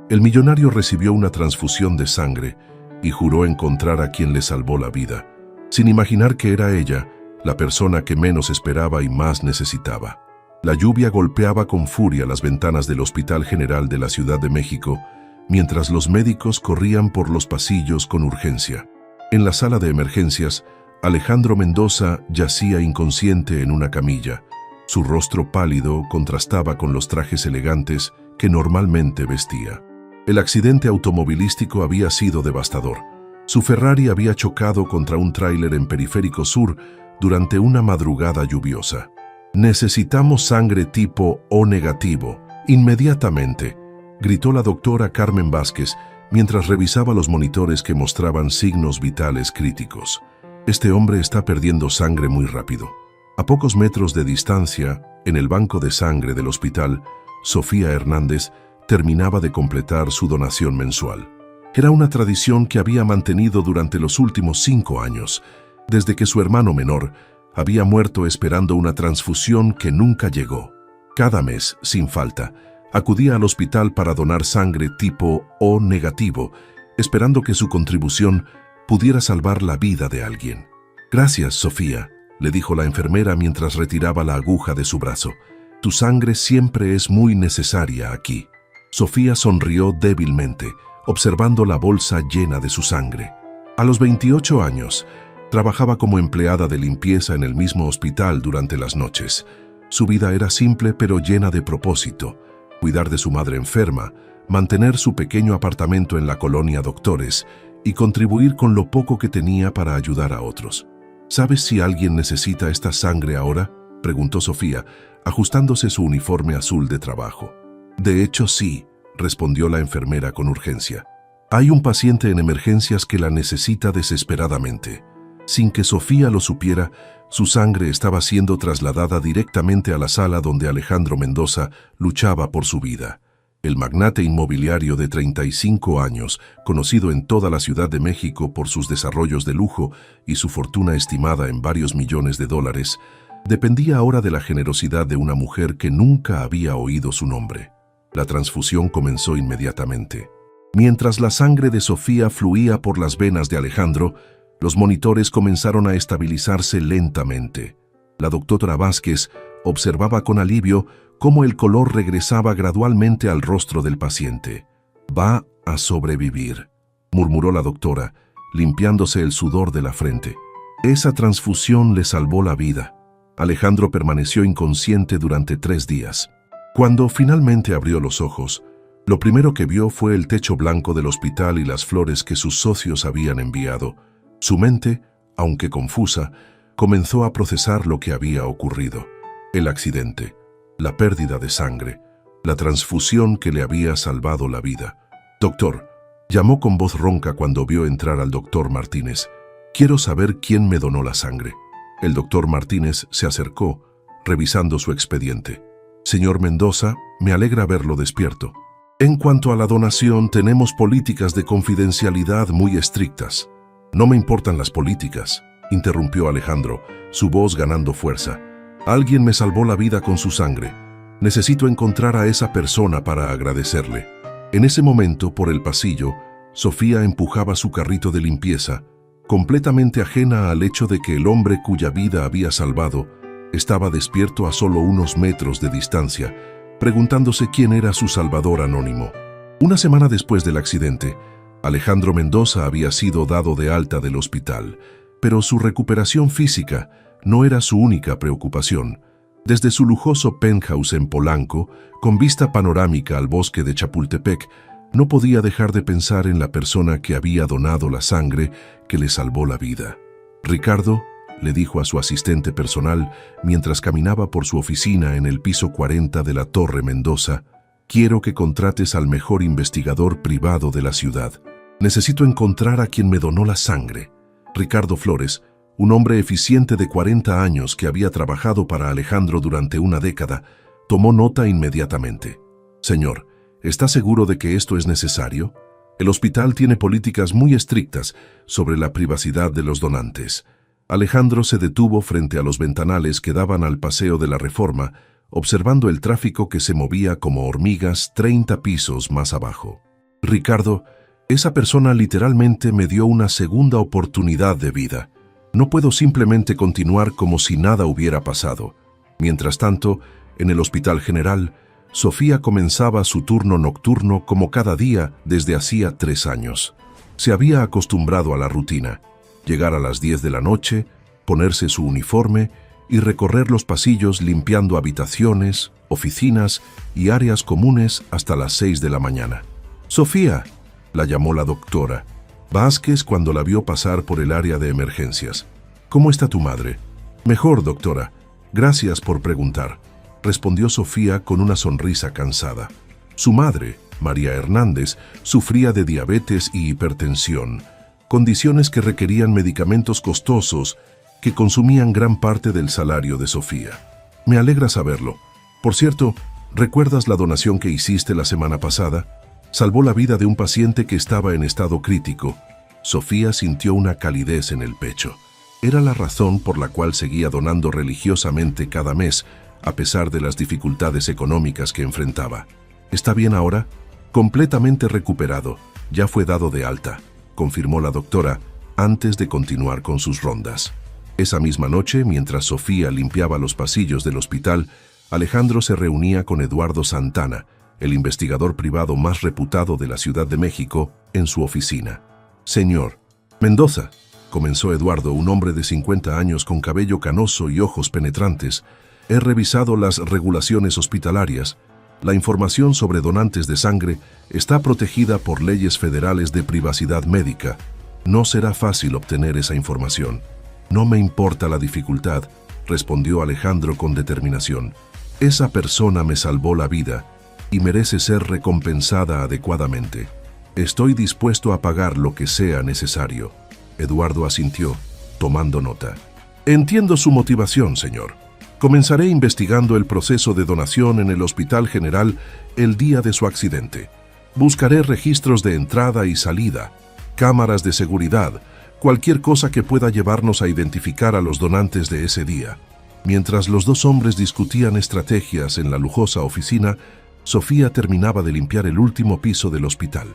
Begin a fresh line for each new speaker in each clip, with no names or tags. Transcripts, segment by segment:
El millonario recibió una transfusión de sangre y juró encontrar a quien le salvó la vida, sin imaginar que era ella, la persona que menos esperaba y más necesitaba. La lluvia golpeaba con furia las ventanas del Hospital General de la Ciudad de México, mientras los médicos corrían por los pasillos con urgencia. En la sala de emergencias, Alejandro Mendoza yacía inconsciente en una camilla. Su rostro pálido contrastaba con los trajes elegantes que normalmente vestía. El accidente automovilístico había sido devastador. Su Ferrari había chocado contra un tráiler en Periférico Sur durante una madrugada lluviosa. «Necesitamos sangre tipo O negativo, inmediatamente», gritó la doctora Carmen Vázquez mientras revisaba los monitores que mostraban signos vitales críticos. «Este hombre está perdiendo sangre muy rápido». A pocos metros de distancia, en el banco de sangre del hospital, Sofía Hernández terminaba de completar su donación mensual. Era una tradición que había mantenido durante los últimos 5 años, desde que su hermano menor había muerto esperando una transfusión que nunca llegó. Cada mes, sin falta, acudía al hospital para donar sangre tipo O negativo, esperando que su contribución pudiera salvar la vida de alguien. «Gracias, Sofía», le dijo la enfermera mientras retiraba la aguja de su brazo. «Tu sangre siempre es muy necesaria aquí». Sofía sonrió débilmente, observando la bolsa llena de su sangre. A los 28 años, trabajaba como empleada de limpieza en el mismo hospital durante las noches. Su vida era simple pero llena de propósito: cuidar de su madre enferma, mantener su pequeño apartamento en la colonia Doctores y contribuir con lo poco que tenía para ayudar a otros. «¿Sabes si alguien necesita esta sangre ahora?», preguntó Sofía, ajustándose su uniforme azul de trabajo. «De hecho, sí», respondió la enfermera con urgencia. «Hay un paciente en emergencias que la necesita desesperadamente». Sin que Sofía lo supiera, su sangre estaba siendo trasladada directamente a la sala donde Alejandro Mendoza luchaba por su vida. El magnate inmobiliario de 35 años, conocido en toda la Ciudad de México por sus desarrollos de lujo y su fortuna estimada en varios millones de dólares, dependía ahora de la generosidad de una mujer que nunca había oído su nombre. La transfusión comenzó inmediatamente. Mientras la sangre de Sofía fluía por las venas de Alejandro, los monitores comenzaron a estabilizarse lentamente. La doctora Vázquez observaba con alivio cómo el color regresaba gradualmente al rostro del paciente. «Va a sobrevivir», murmuró la doctora, limpiándose el sudor de la frente. «Esa transfusión le salvó la vida». Alejandro permaneció inconsciente durante 3 días. Cuando finalmente abrió los ojos, lo primero que vio fue el techo blanco del hospital y las flores que sus socios habían enviado. Su mente, aunque confusa, comenzó a procesar lo que había ocurrido: el accidente, la pérdida de sangre, la transfusión que le había salvado la vida. «Doctor», llamó con voz ronca cuando vio entrar al doctor Martínez, «quiero saber quién me donó la sangre». El doctor Martínez se acercó, revisando su expediente. «Señor Mendoza, me alegra verlo despierto. En cuanto a la donación, tenemos políticas de confidencialidad muy estrictas». «No me importan las políticas», interrumpió Alejandro, su voz ganando fuerza. «Alguien me salvó la vida con su sangre. Necesito encontrar a esa persona para agradecerle». En ese momento, por el pasillo, Sofía empujaba su carrito de limpieza, completamente ajena al hecho de que el hombre cuya vida había salvado estaba despierto a solo unos metros de distancia, preguntándose quién era su salvador anónimo. Una semana después del accidente, Alejandro Mendoza había sido dado de alta del hospital, pero su recuperación física no era su única preocupación. Desde su lujoso penthouse en Polanco, con vista panorámica al bosque de Chapultepec, no podía dejar de pensar en la persona que había donado la sangre que le salvó la vida. «Ricardo», le dijo a su asistente personal mientras caminaba por su oficina en el piso 40 de la Torre Mendoza, «quiero que contrates al mejor investigador privado de la ciudad. Necesito encontrar a quien me donó la sangre». Ricardo Flores, un hombre eficiente de 40 años que había trabajado para Alejandro durante una década, tomó nota inmediatamente. «Señor, ¿está seguro de que esto es necesario? El hospital tiene políticas muy estrictas sobre la privacidad de los donantes». Alejandro se detuvo frente a los ventanales que daban al Paseo de la Reforma, observando el tráfico que se movía como hormigas 30 pisos más abajo. Ricardo, esa persona literalmente me dio una segunda oportunidad de vida. No puedo simplemente continuar como si nada hubiera pasado. Mientras tanto, en el Hospital General, Sofía comenzaba su turno nocturno como cada día desde hacía 3 años. Se había acostumbrado a la rutina: llegar a las 10 de la noche, ponerse su uniforme y recorrer los pasillos limpiando habitaciones, oficinas y áreas comunes hasta las 6 de la mañana. «Sofía», la llamó la doctora Vázquez cuando la vio pasar por el área de emergencias. «¿Cómo está tu madre?» «Mejor, doctora. Gracias por preguntar», respondió Sofía con una sonrisa cansada. Su madre, María Hernández, sufría de diabetes y hipertensión, condiciones que requerían medicamentos costosos que consumían gran parte del salario de Sofía. «Me alegra saberlo. Por cierto, ¿recuerdas la donación que hiciste la semana pasada? Salvó la vida de un paciente que estaba en estado crítico». Sofía sintió una calidez en el pecho. Era la razón por la cual seguía donando religiosamente cada mes, a pesar de las dificultades económicas que enfrentaba. «¿Está bien ahora?» «Completamente recuperado. Ya fue dado de alta», confirmó la doctora antes de continuar con sus rondas. Esa misma noche, mientras Sofía limpiaba los pasillos del hospital, Alejandro se reunía con Eduardo Santana, el investigador privado más reputado de la Ciudad de México, en su oficina. «Señor Mendoza», comenzó Eduardo, un hombre de 50 años con cabello canoso y ojos penetrantes, «he revisado las regulaciones hospitalarias. La información sobre donantes de sangre está protegida por leyes federales de privacidad médica. No será fácil obtener esa información». «No me importa la dificultad», respondió Alejandro con determinación. «Esa persona me salvó la vida y merece ser recompensada adecuadamente. Estoy dispuesto a pagar lo que sea necesario». Eduardo asintió, tomando nota. «Entiendo su motivación, señor. Comenzaré investigando el proceso de donación en el Hospital General el día de su accidente. Buscaré registros de entrada y salida, cámaras de seguridad, cualquier cosa que pueda llevarnos a identificar a los donantes de ese día». Mientras los dos hombres discutían estrategias en la lujosa oficina, Sofía terminaba de limpiar el último piso del hospital.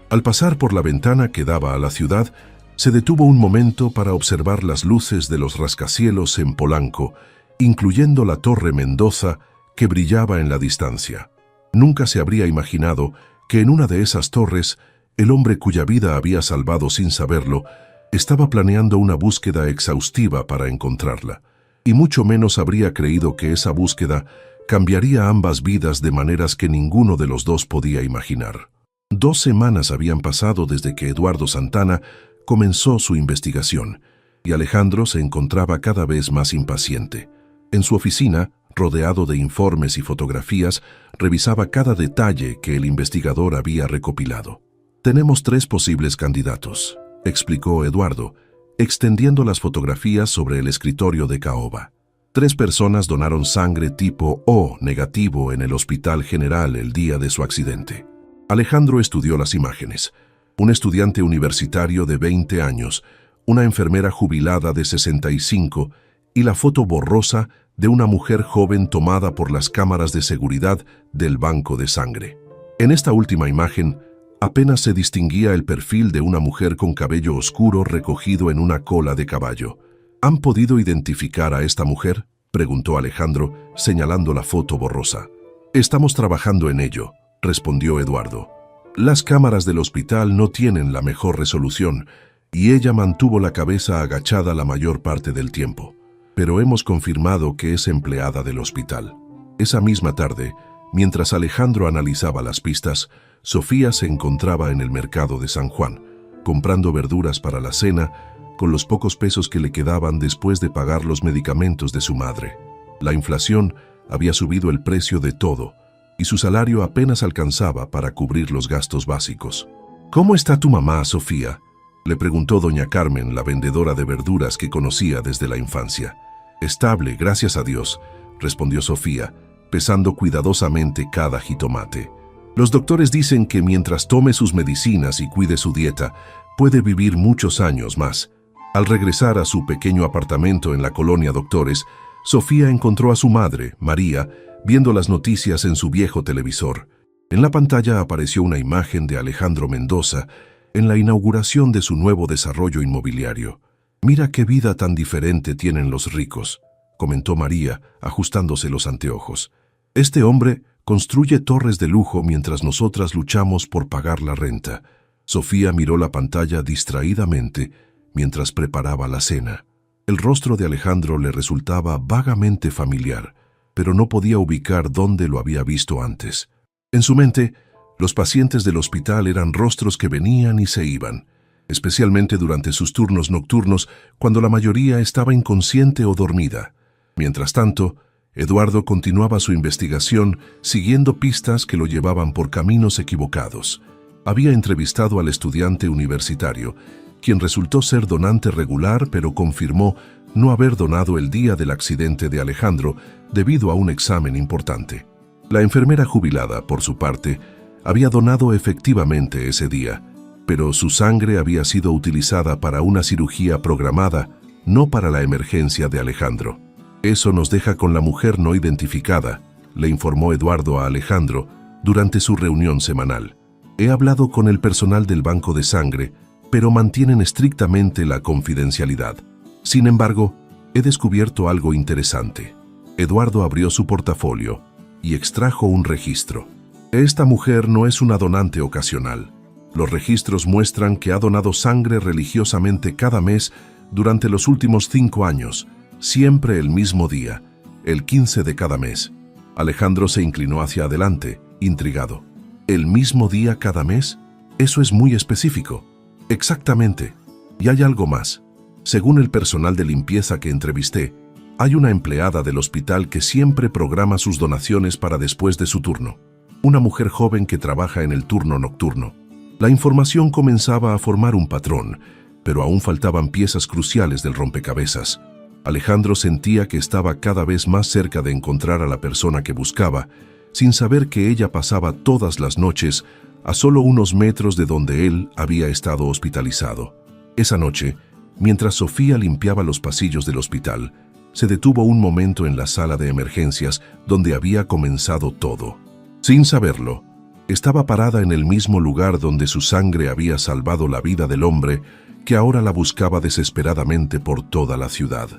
Al pasar por la ventana que daba a la ciudad, se detuvo un momento para observar las luces de los rascacielos en Polanco, incluyendo la Torre Mendoza que brillaba en la distancia. Nunca se habría imaginado que en una de esas torres, el hombre cuya vida había salvado sin saberlo, estaba planeando una búsqueda exhaustiva para encontrarla. Y mucho menos habría creído que esa búsqueda cambiaría ambas vidas de maneras que ninguno de los dos podía imaginar. 2 semanas habían pasado desde que Eduardo Santana comenzó su investigación, y Alejandro se encontraba cada vez más impaciente. En su oficina, rodeado de informes y fotografías, revisaba cada detalle que el investigador había recopilado. «Tenemos 3 posibles candidatos», explicó Eduardo, extendiendo las fotografías sobre el escritorio de caoba. 3 personas donaron sangre tipo O negativo en el Hospital General el día de su accidente. Alejandro estudió las imágenes. Un estudiante universitario de 20 años, una enfermera jubilada de 65 y la foto borrosa de una mujer joven tomada por las cámaras de seguridad del banco de sangre. En esta última imagen, apenas se distinguía el perfil de una mujer con cabello oscuro recogido en una cola de caballo. «¿Han podido identificar a esta mujer?», preguntó Alejandro, señalando la foto borrosa. «Estamos trabajando en ello», respondió Eduardo. «Las cámaras del hospital no tienen la mejor resolución y ella mantuvo la cabeza agachada la mayor parte del tiempo. Pero hemos confirmado que es empleada del hospital». Esa misma tarde, mientras Alejandro analizaba las pistas, Sofía se encontraba en el mercado de San Juan, comprando verduras para la cena con los pocos pesos que le quedaban después de pagar los medicamentos de su madre. La inflación había subido el precio de todo y su salario apenas alcanzaba para cubrir los gastos básicos. «¿Cómo está tu mamá, Sofía?», le preguntó doña Carmen, la vendedora de verduras que conocía desde la infancia. «Estable, gracias a Dios», respondió Sofía, pesando cuidadosamente cada jitomate. «Los doctores dicen que mientras tome sus medicinas y cuide su dieta, puede vivir muchos años más». Al regresar a su pequeño apartamento en la colonia Doctores, Sofía encontró a su madre, María, viendo las noticias en su viejo televisor. En la pantalla apareció una imagen de Alejandro Mendoza en la inauguración de su nuevo desarrollo inmobiliario. «Mira qué vida tan diferente tienen los ricos», comentó María, ajustándose los anteojos. «Este hombre construye torres de lujo mientras nosotras luchamos por pagar la renta». Sofía miró la pantalla distraídamente mientras preparaba la cena. El rostro de Alejandro le resultaba vagamente familiar, pero no podía ubicar dónde lo había visto antes. En su mente, los pacientes del hospital eran rostros que venían y se iban, especialmente durante sus turnos nocturnos cuando la mayoría estaba inconsciente o dormida. Mientras tanto, Eduardo continuaba su investigación siguiendo pistas que lo llevaban por caminos equivocados. Había entrevistado al estudiante universitario, quien resultó ser donante regular, pero confirmó no haber donado el día del accidente de Alejandro debido a un examen importante. La enfermera jubilada, por su parte, había donado efectivamente ese día, pero su sangre había sido utilizada para una cirugía programada, no para la emergencia de Alejandro. «Eso nos deja con la mujer no identificada», le informó Eduardo a Alejandro durante su reunión semanal. «He hablado con el personal del banco de sangre, pero mantienen estrictamente la confidencialidad. Sin embargo, he descubierto algo interesante». Eduardo abrió su portafolio y extrajo un registro. «Esta mujer no es una donante ocasional. Los registros muestran que ha donado sangre religiosamente cada mes durante los últimos 5 años, siempre el mismo día, el 15 de cada mes». Alejandro se inclinó hacia adelante, intrigado. «¿El mismo día cada mes? Eso es muy específico». «Exactamente. Y hay algo más. Según el personal de limpieza que entrevisté, hay una empleada del hospital que siempre programa sus donaciones para después de su turno. Una mujer joven que trabaja en el turno nocturno». La información comenzaba a formar un patrón, pero aún faltaban piezas cruciales del rompecabezas. Alejandro sentía que estaba cada vez más cerca de encontrar a la persona que buscaba, sin saber que ella pasaba todas las noches a solo unos metros de donde él había estado hospitalizado. Esa noche, mientras Sofía limpiaba los pasillos del hospital, se detuvo un momento en la sala de emergencias donde había comenzado todo. Sin saberlo, estaba parada en el mismo lugar donde su sangre había salvado la vida del hombre que ahora la buscaba desesperadamente por toda la ciudad.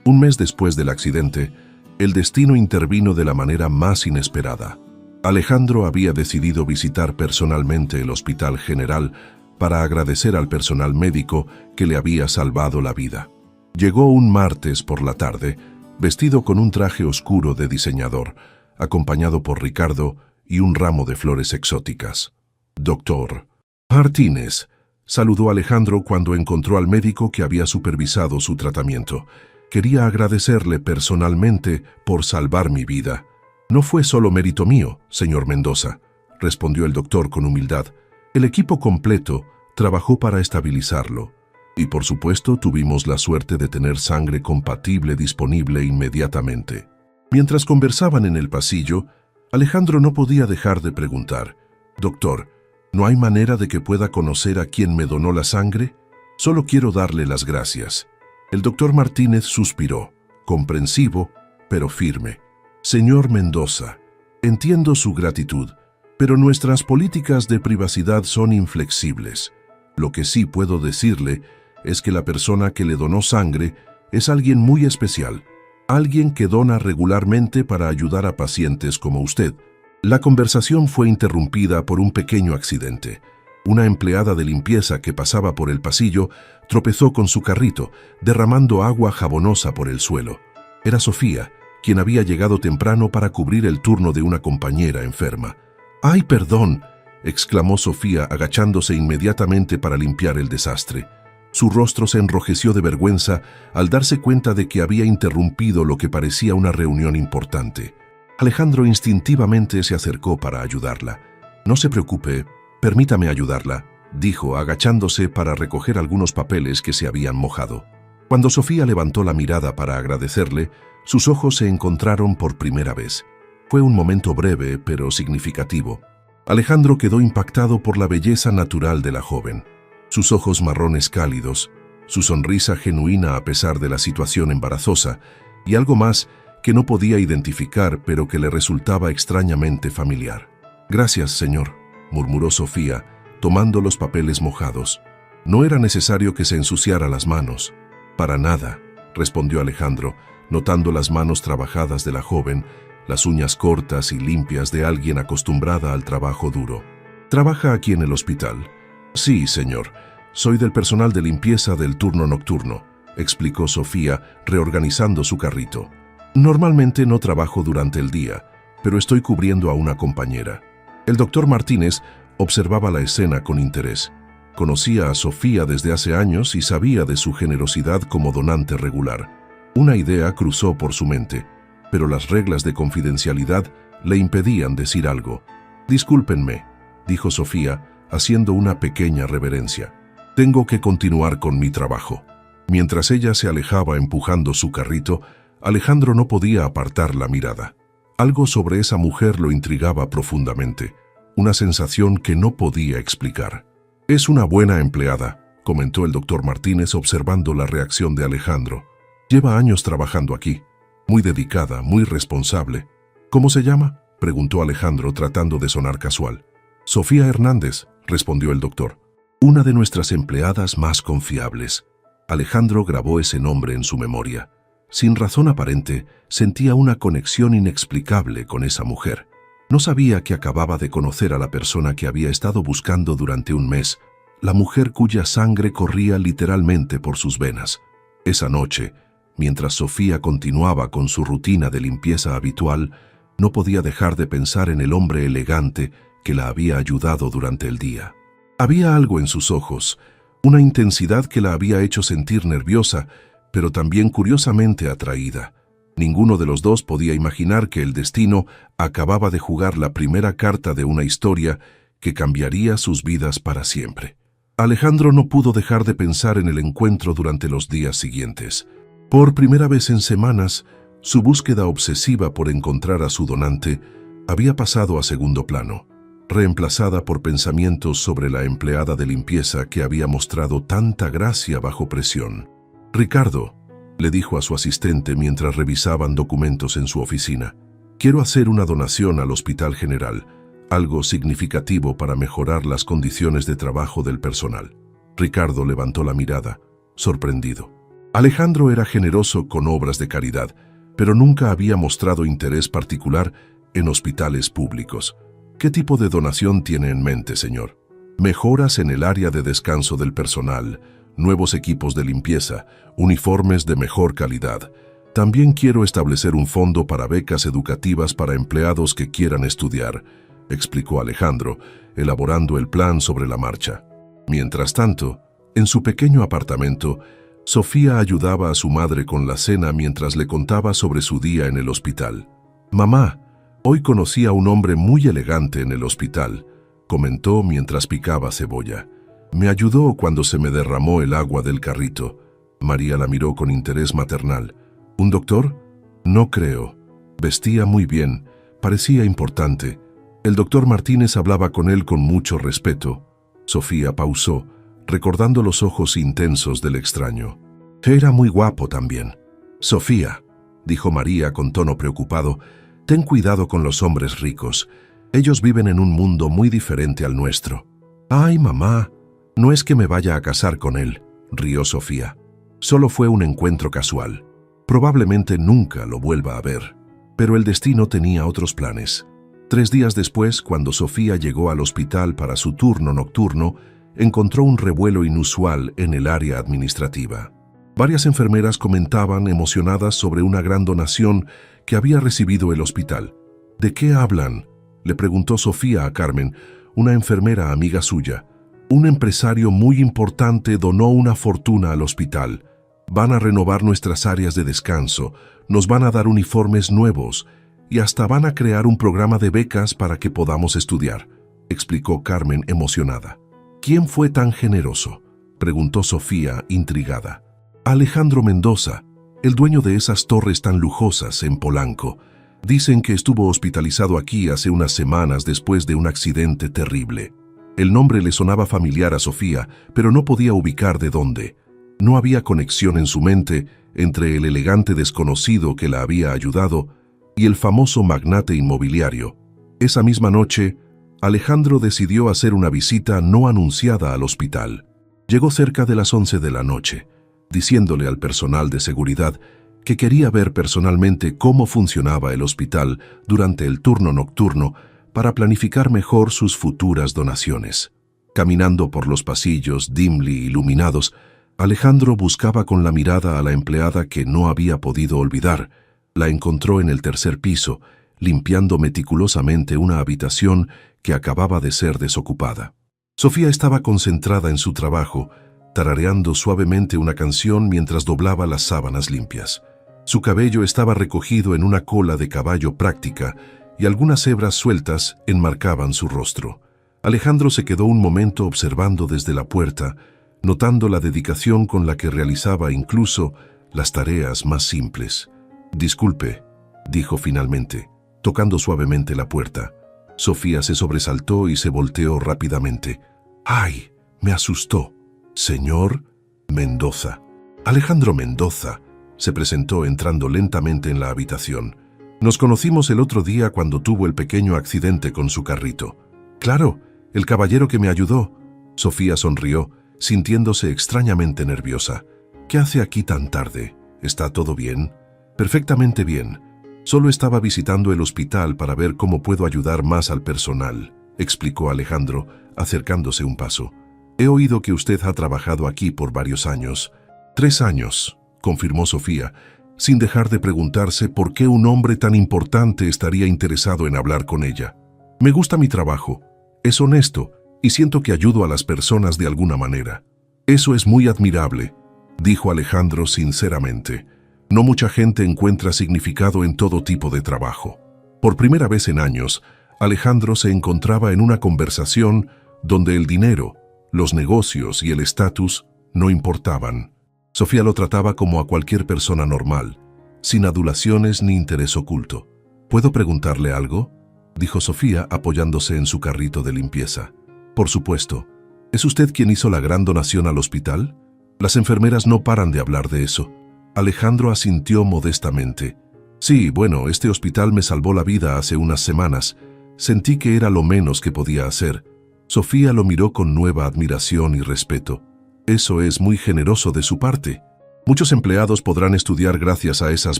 Un mes después del accidente, el destino intervino de la manera más inesperada. Alejandro había decidido visitar personalmente el Hospital General para agradecer al personal médico que le había salvado la vida. Llegó un martes por la tarde, vestido con un traje oscuro de diseñador, acompañado por Ricardo y un ramo de flores exóticas. «Doctor Martínez», saludó Alejandro cuando encontró al médico que había supervisado su tratamiento. «Quería agradecerle personalmente por salvar mi vida». «No fue solo mérito mío, señor Mendoza», respondió el doctor con humildad. «El equipo completo trabajó para estabilizarlo. Y por supuesto tuvimos la suerte de tener sangre compatible disponible inmediatamente». Mientras conversaban en el pasillo, Alejandro no podía dejar de preguntar: «Doctor, ¿no hay manera de que pueda conocer a quien me donó la sangre? Solo quiero darle las gracias». El doctor Martínez suspiró, comprensivo, pero firme. «Señor Mendoza, entiendo su gratitud, pero nuestras políticas de privacidad son inflexibles. Lo que sí puedo decirle es que la persona que le donó sangre es alguien muy especial, alguien que dona regularmente para ayudar a pacientes como usted». La conversación fue interrumpida por un pequeño accidente. Una empleada de limpieza que pasaba por el pasillo tropezó con su carrito, derramando agua jabonosa por el suelo. Era Sofía, quien había llegado temprano para cubrir el turno de una compañera enferma. «¡Ay, perdón!», exclamó Sofía, agachándose inmediatamente para limpiar el desastre. Su rostro se enrojeció de vergüenza al darse cuenta de que había interrumpido lo que parecía una reunión importante. Alejandro instintivamente se acercó para ayudarla. «No se preocupe, permítame ayudarla», dijo, agachándose para recoger algunos papeles que se habían mojado. Cuando Sofía levantó la mirada para agradecerle, sus ojos se encontraron por primera vez. Fue un momento breve, pero significativo. Alejandro quedó impactado por la belleza natural de la joven. Sus ojos marrones cálidos, su sonrisa genuina a pesar de la situación embarazosa, y algo más que no podía identificar pero que le resultaba extrañamente familiar. Gracias, señor, murmuró Sofía, tomando los papeles mojados. No era necesario que se ensuciara las manos. Para nada, respondió Alejandro, notando las manos trabajadas de la joven, las uñas cortas y limpias de alguien acostumbrada al trabajo duro. ¿Trabaja aquí en el hospital? Sí, señor. Soy del personal de limpieza del turno nocturno, explicó Sofía, reorganizando su carrito. Normalmente no trabajo durante el día, pero estoy cubriendo a una compañera. El doctor Martínez observaba la escena con interés. Conocía a Sofía desde hace años y sabía de su generosidad como donante regular. Una idea cruzó por su mente, pero las reglas de confidencialidad le impedían decir algo. «Discúlpenme», dijo Sofía, haciendo una pequeña reverencia. «Tengo que continuar con mi trabajo». Mientras ella se alejaba empujando su carrito, Alejandro no podía apartar la mirada. Algo sobre esa mujer lo intrigaba profundamente, una sensación que no podía explicar. «Es una buena empleada», comentó el doctor Martínez observando la reacción de Alejandro. «Lleva años trabajando aquí. Muy dedicada, muy responsable». «¿Cómo se llama?», preguntó Alejandro tratando de sonar casual. «Sofía Hernández», respondió el doctor. «Una de nuestras empleadas más confiables». Alejandro grabó ese nombre en su memoria. Sin razón aparente, sentía una conexión inexplicable con esa mujer. No sabía que acababa de conocer a la persona que había estado buscando durante un mes, la mujer cuya sangre corría literalmente por sus venas. Esa noche, mientras Sofía continuaba con su rutina de limpieza habitual, no podía dejar de pensar en el hombre elegante que la había ayudado durante el día. Había algo en sus ojos, una intensidad que la había hecho sentir nerviosa, pero también curiosamente atraída. Ninguno de los dos podía imaginar que el destino acababa de jugar la primera carta de una historia que cambiaría sus vidas para siempre. Alejandro no pudo dejar de pensar en el encuentro durante los días siguientes. Por primera vez en semanas, su búsqueda obsesiva por encontrar a su donante había pasado a segundo plano, reemplazada por pensamientos sobre la empleada de limpieza que había mostrado tanta gracia bajo presión. «Ricardo», le dijo a su asistente mientras revisaban documentos en su oficina, «quiero hacer una donación al Hospital General, algo significativo para mejorar las condiciones de trabajo del personal». Ricardo levantó la mirada, sorprendido. Alejandro era generoso con obras de caridad, pero nunca había mostrado interés particular en hospitales públicos. «¿Qué tipo de donación tiene en mente, señor?» «Mejoras en el área de descanso del personal, nuevos equipos de limpieza, uniformes de mejor calidad. También quiero establecer un fondo para becas educativas para empleados que quieran estudiar», explicó Alejandro, elaborando el plan sobre la marcha. Mientras tanto, en su pequeño apartamento, Sofía ayudaba a su madre con la cena mientras le contaba sobre su día en el hospital. «Mamá, hoy conocí a un hombre muy elegante en el hospital», comentó mientras picaba cebolla. «Me ayudó cuando se me derramó el agua del carrito». María la miró con interés maternal. «¿Un doctor?» «No creo. Vestía muy bien. Parecía importante. El doctor Martínez hablaba con él con mucho respeto». Sofía pausó, recordando los ojos intensos del extraño. «Era muy guapo también». «Sofía», dijo María con tono preocupado, «ten cuidado con los hombres ricos. Ellos viven en un mundo muy diferente al nuestro». «Ay, mamá, no es que me vaya a casar con él», rió Sofía. «Solo fue un encuentro casual. Probablemente nunca lo vuelva a ver». Pero el destino tenía otros planes. 3 días después, cuando Sofía llegó al hospital para su turno nocturno, encontró un revuelo inusual en el área administrativa. Varias enfermeras comentaban emocionadas sobre una gran donación que había recibido el hospital. «¿De qué hablan?», le preguntó Sofía a Carmen, una enfermera amiga suya. «Un empresario muy importante donó una fortuna al hospital. Van a renovar nuestras áreas de descanso, nos van a dar uniformes nuevos y hasta van a crear un programa de becas para que podamos estudiar», explicó Carmen emocionada. «¿Quién fue tan generoso?», preguntó Sofía intrigada. «Alejandro Mendoza, el dueño de esas torres tan lujosas en Polanco. Dicen que estuvo hospitalizado aquí hace unas semanas después de un accidente terrible». El nombre le sonaba familiar a Sofía, pero no podía ubicar de dónde. No había conexión en su mente entre el elegante desconocido que la había ayudado y el famoso magnate inmobiliario. Esa misma noche, Alejandro decidió hacer una visita no anunciada al hospital. Llegó cerca de las 11 de la noche, diciéndole al personal de seguridad que quería ver personalmente cómo funcionaba el hospital durante el turno nocturno para planificar mejor sus futuras donaciones. Caminando por los pasillos dimly iluminados, Alejandro buscaba con la mirada a la empleada que no había podido olvidar. La encontró en el tercer piso, limpiando meticulosamente una habitación que acababa de ser desocupada. Sofía estaba concentrada en su trabajo, tarareando suavemente una canción mientras doblaba las sábanas limpias. Su cabello estaba recogido en una cola de caballo práctica y algunas hebras sueltas enmarcaban su rostro. Alejandro se quedó un momento observando desde la puerta, notando la dedicación con la que realizaba incluso las tareas más simples. «Disculpe», dijo finalmente, tocando suavemente la puerta. Sofía se sobresaltó y se volteó rápidamente. «¡Ay!», me asustó. «Señor Mendoza». Alejandro Mendoza se presentó entrando lentamente en la habitación. «Nos conocimos el otro día cuando tuvo el pequeño accidente con su carrito». «Claro, el caballero que me ayudó». Sofía sonrió, sintiéndose extrañamente nerviosa. «¿Qué hace aquí tan tarde? ¿Está todo bien?» «Perfectamente bien. Solo estaba visitando el hospital para ver cómo puedo ayudar más al personal», explicó Alejandro, acercándose un paso. «He oído que usted ha trabajado aquí por varios años». «3 años», confirmó Sofía, sin dejar de preguntarse por qué un hombre tan importante estaría interesado en hablar con ella. «Me gusta mi trabajo. Es honesto y siento que ayudo a las personas de alguna manera». «Eso es muy admirable», dijo Alejandro sinceramente. «No mucha gente encuentra significado en todo tipo de trabajo». Por primera vez en años, Alejandro se encontraba en una conversación donde el dinero, los negocios y el estatus no importaban. Sofía lo trataba como a cualquier persona normal, sin adulaciones ni interés oculto. «¿Puedo preguntarle algo?», dijo Sofía apoyándose en su carrito de limpieza. «Por supuesto. ¿Es usted quien hizo la gran donación al hospital? Las enfermeras no paran de hablar de eso». Alejandro asintió modestamente. «Sí, bueno, este hospital me salvó la vida hace unas semanas. Sentí que era lo menos que podía hacer». Sofía lo miró con nueva admiración y respeto. «Eso es muy generoso de su parte. Muchos empleados podrán estudiar gracias a esas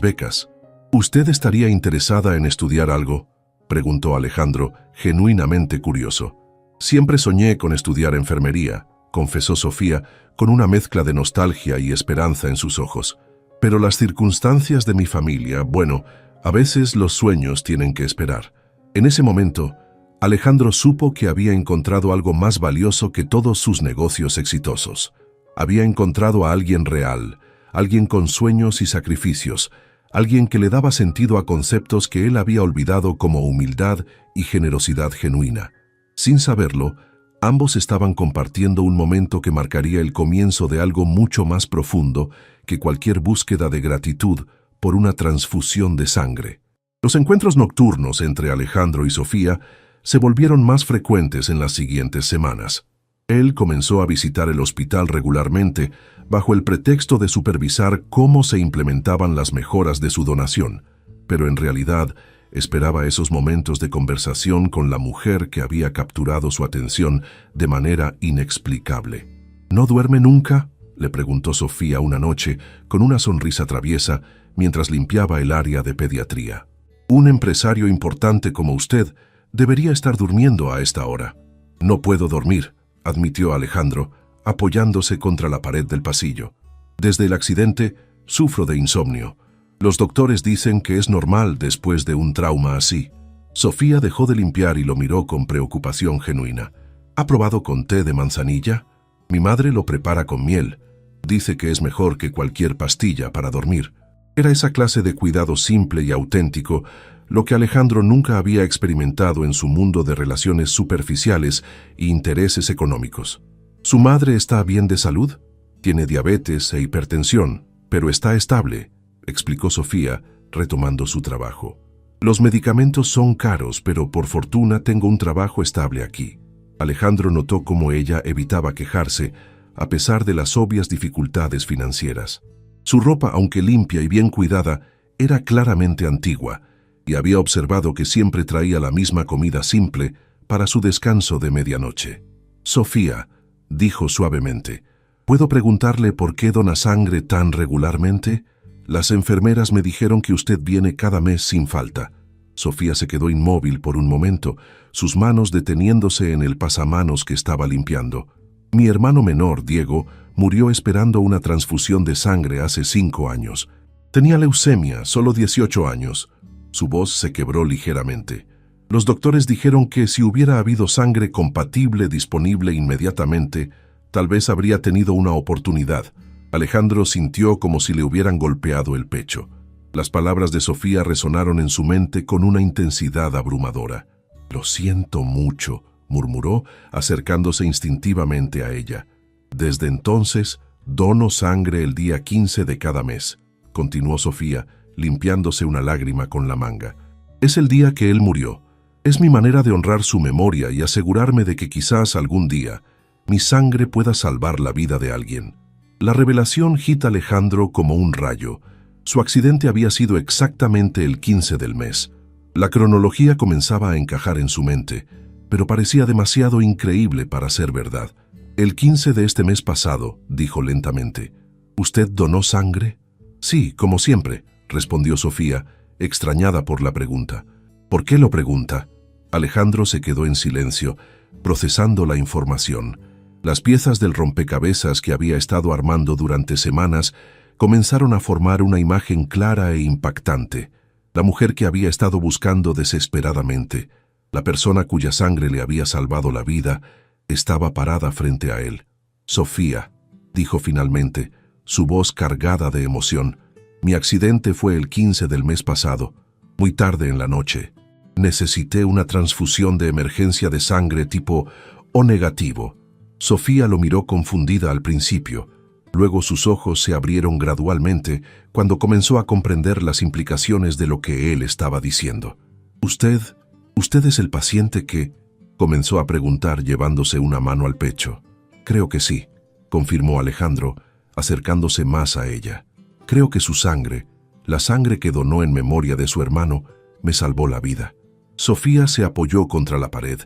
becas». «¿Usted estaría interesada en estudiar algo?», preguntó Alejandro, genuinamente curioso. «Siempre soñé con estudiar enfermería», confesó Sofía, con una mezcla de nostalgia y esperanza en sus ojos. «Pero las circunstancias de mi familia, bueno, a veces los sueños tienen que esperar». En ese momento, Alejandro supo que había encontrado algo más valioso que todos sus negocios exitosos. Había encontrado a alguien real, alguien con sueños y sacrificios, alguien que le daba sentido a conceptos que él había olvidado como humildad y generosidad genuina. Sin saberlo, ambos estaban compartiendo un momento que marcaría el comienzo de algo mucho más profundo que cualquier búsqueda de gratitud por una transfusión de sangre. Los encuentros nocturnos entre Alejandro y Sofía se volvieron más frecuentes en las siguientes semanas. Él comenzó a visitar el hospital regularmente bajo el pretexto de supervisar cómo se implementaban las mejoras de su donación, pero en realidad esperaba esos momentos de conversación con la mujer que había capturado su atención de manera inexplicable. «¿No duerme nunca?», le preguntó Sofía una noche con una sonrisa traviesa mientras limpiaba el área de pediatría. «Un empresario importante como usted debería estar durmiendo a esta hora». «No puedo dormir», admitió Alejandro, apoyándose contra la pared del pasillo. «Desde el accidente, sufro de insomnio. Los doctores dicen que es normal después de un trauma así». Sofía dejó de limpiar y lo miró con preocupación genuina. «¿Ha probado con té de manzanilla? Mi madre lo prepara con miel. Dice que es mejor que cualquier pastilla para dormir». Era esa clase de cuidado simple y auténtico lo que Alejandro nunca había experimentado en su mundo de relaciones superficiales e intereses económicos. «¿Su madre está bien de salud? Tiene diabetes e hipertensión, pero está estable», explicó Sofía, retomando su trabajo. «Los medicamentos son caros, pero por fortuna tengo un trabajo estable aquí». Alejandro notó cómo ella evitaba quejarse, a pesar de las obvias dificultades financieras. Su ropa, aunque limpia y bien cuidada, era claramente antigua, y había observado que siempre traía la misma comida simple para su descanso de medianoche. «Sofía», dijo suavemente, «¿puedo preguntarle por qué dona sangre tan regularmente? Las enfermeras me dijeron que usted viene cada mes sin falta». Sofía se quedó inmóvil por un momento, sus manos deteniéndose en el pasamanos que estaba limpiando. «Mi hermano menor, Diego, murió esperando una transfusión de sangre hace 5 años. Tenía leucemia, solo 18 años». Su voz se quebró ligeramente. «Los doctores dijeron que si hubiera habido sangre compatible disponible inmediatamente, tal vez habría tenido una oportunidad». Alejandro sintió como si le hubieran golpeado el pecho. Las palabras de Sofía resonaron en su mente con una intensidad abrumadora. «Lo siento mucho», murmuró, acercándose instintivamente a ella. «Desde entonces, dono sangre el día 15 de cada mes», continuó Sofía, limpiándose una lágrima con la manga. «Es el día que él murió. Es mi manera de honrar su memoria y asegurarme de que quizás algún día mi sangre pueda salvar la vida de alguien». La revelación hita a Alejandro como un rayo. Su accidente había sido exactamente el 15 del mes. La cronología comenzaba a encajar en su mente, pero parecía demasiado increíble para ser verdad. «El 15 de este mes pasado», dijo lentamente. «¿Usted donó sangre?» «Sí, como siempre», respondió Sofía, extrañada por la pregunta. «¿Por qué lo pregunta?» Alejandro se quedó en silencio, procesando la información. Las piezas del rompecabezas que había estado armando durante semanas comenzaron a formar una imagen clara e impactante. La mujer que había estado buscando desesperadamente, la persona cuya sangre le había salvado la vida, estaba parada frente a él. «Sofía», dijo finalmente, su voz cargada de emoción, «mi accidente fue el 15 del mes pasado, muy tarde en la noche. Necesité una transfusión de emergencia de sangre tipo O negativo». Sofía lo miró confundida al principio. Luego sus ojos se abrieron gradualmente cuando comenzó a comprender las implicaciones de lo que él estaba diciendo. «¿Usted es el paciente que...?» comenzó a preguntar llevándose una mano al pecho. «Creo que sí», confirmó Alejandro, acercándose más a ella. «Creo que su sangre, la sangre que donó en memoria de su hermano, me salvó la vida». Sofía se apoyó contra la pared,